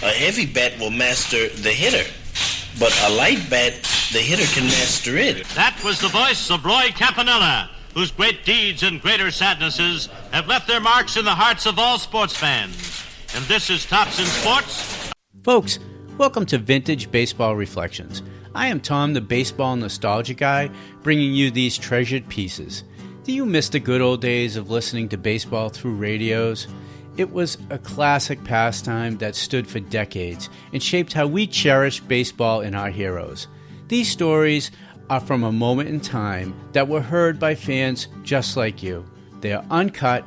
A heavy bat will master the hitter, but a light bat, the hitter can master it. That was the voice of Roy Campanella, whose great deeds and greater sadnesses have left their marks in the hearts of all sports fans. And this is Tops in Sports. Folks, welcome to Vintage Baseball Reflections. I am Tom, the baseball nostalgia guy, bringing you these treasured pieces. Do you miss the good old days of listening to baseball through radios? It was a classic pastime that stood for decades and shaped how we cherish baseball and our heroes. These stories are from a moment in time that were heard by fans just like you. They are uncut,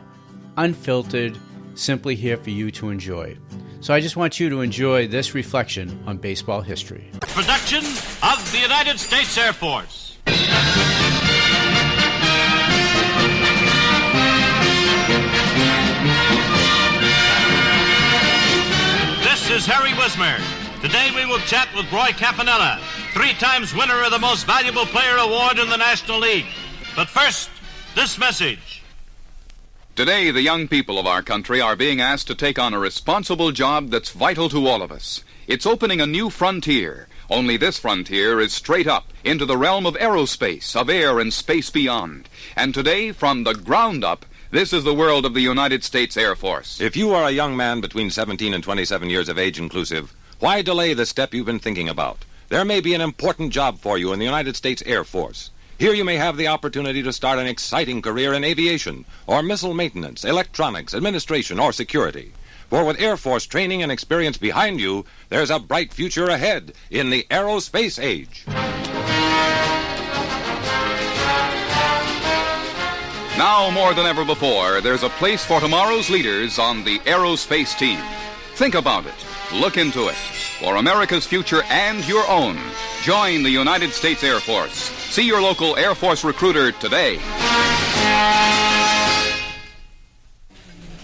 unfiltered, simply here for you to enjoy. So I just want you to enjoy this reflection on baseball history. Production of the United States Air Force. This is Harry Wismer. Today we will chat with Roy Campanella, 3 times winner of the Most Valuable Player Award in the National League. But first, this message. Today, the young people of our country are being asked to take on a responsible job that's vital to all of us. It's opening a new frontier. Only this frontier is straight up into the realm of aerospace, of air and space beyond. And today, from the ground up, this is the world of the United States Air Force. If you are a young man between 17 and 27 years of age inclusive, why delay the step you've been thinking about? There may be an important job for you in the United States Air Force. Here you may have the opportunity to start an exciting career in aviation, or missile maintenance, electronics, administration, or security. For with Air Force training and experience behind you, there's a bright future ahead in the aerospace age. Now more than ever before, there's a place for tomorrow's leaders on the aerospace team. Think about it. Look into it. For America's future and your own, join the United States Air Force. See your local Air Force recruiter today.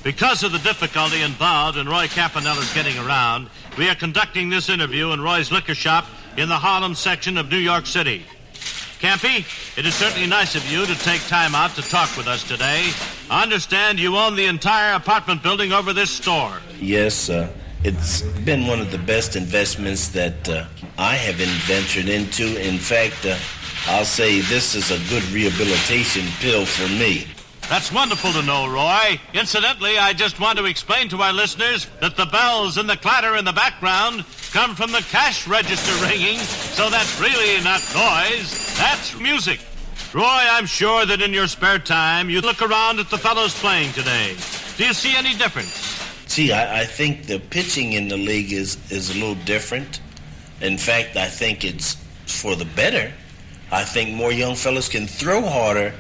Because of the difficulty involved in Roy Campanella's getting around, we are conducting this interview in Roy's liquor shop in the Harlem section of New York City. Campy, it is certainly nice of you to take time out to talk with us today. I understand you own the entire apartment building over this store. Yes, it's been one of the best investments that I have ventured into. In fact, I'll say this is a good rehabilitation pill for me. That's wonderful to know, Roy. Incidentally, I just want to explain to our listeners that the bells and the clatter in the background come from the cash register ringing, so that's really not noise, that's music. Roy, I'm sure that in your spare time you look around at the fellows playing today. Do you see any difference? See, I think the pitching in the league is a little different. In fact, I think it's for the better. I think more young fellas can throw harder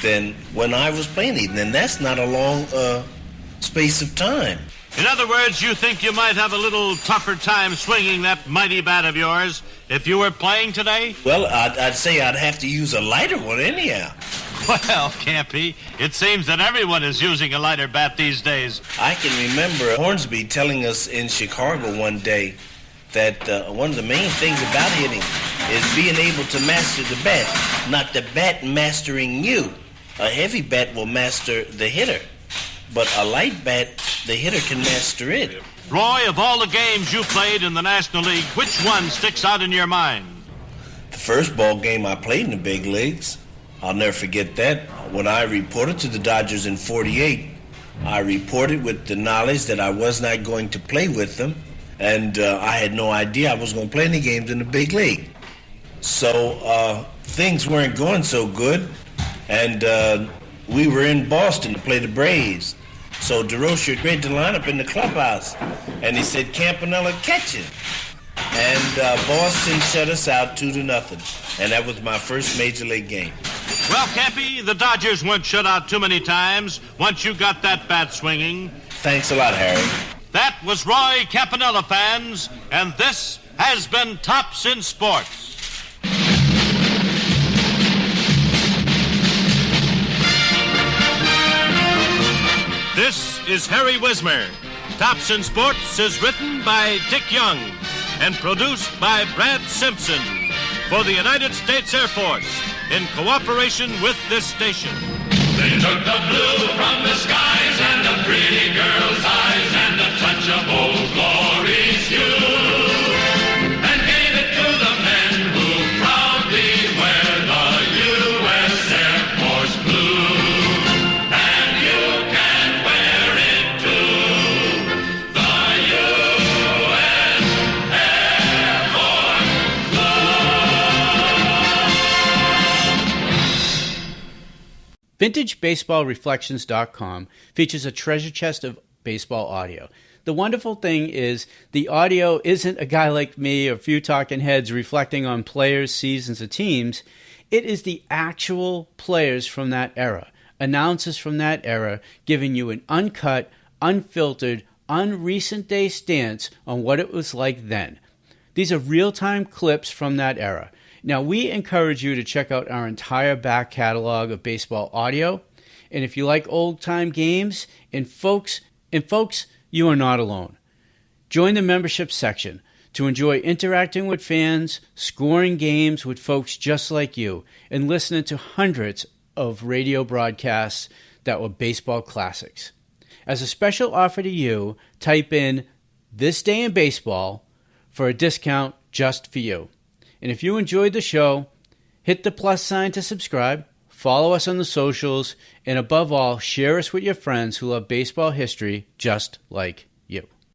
than when I was playing, and that's not a long space of time. In other words, you think you might have a little tougher time swinging that mighty bat of yours if you were playing today? Well, I'd say I'd have to use a lighter one anyhow. Well, Campy, it seems that everyone is using a lighter bat these days. I can remember Hornsby telling us in Chicago one day that one of the main things about hitting is being able to master the bat, not the bat mastering you. A heavy bat will master the hitter, but a light bat, the hitter can master it. Roy, of all the games you played in the National League, which one sticks out in your mind? The first ball game I played in the big leagues, I'll never forget that. When I reported to the Dodgers in '48, I reported with the knowledge that I was not going to play with them, and I had no idea I was going to play any games in the big league. So things weren't going so good, and we were in Boston to play the Braves. So DeRocher created the lineup in the clubhouse, and he said, Campanella, catch it. And Boston shut us out 2-0, and that was my first major league game. Well, Campy, the Dodgers weren't shut out too many times once you got that bat swinging. Thanks a lot, Harry. That was Roy Campanella, fans, and this has been Tops in Sports. This is Harry Wismer. Tops in Sports is written by Dick Young and produced by Brad Simpson for the United States Air Force in cooperation with this station. They took the blue from the skies and the pretty girl's eyes and a touch of old glory's hue. VintageBaseballReflections.com features a treasure chest of baseball audio. The wonderful thing is the audio isn't a guy like me or a few talking heads reflecting on players, seasons, or teams. It is the actual players from that era, announcers from that era, giving you an uncut, unfiltered, unrecent day stance on what it was like then. These are real-time clips from that era. Now, we encourage you to check out our entire back catalog of baseball audio. And if you like old-time games, and folks, you are not alone. Join the membership section to enjoy interacting with fans, scoring games with folks just like you, and listening to hundreds of radio broadcasts that were baseball classics. As a special offer to you, type in This Day in Baseball for a discount just for you. And if you enjoyed the show, hit the plus sign to subscribe, follow us on the socials, and above all, share us with your friends who love baseball history just like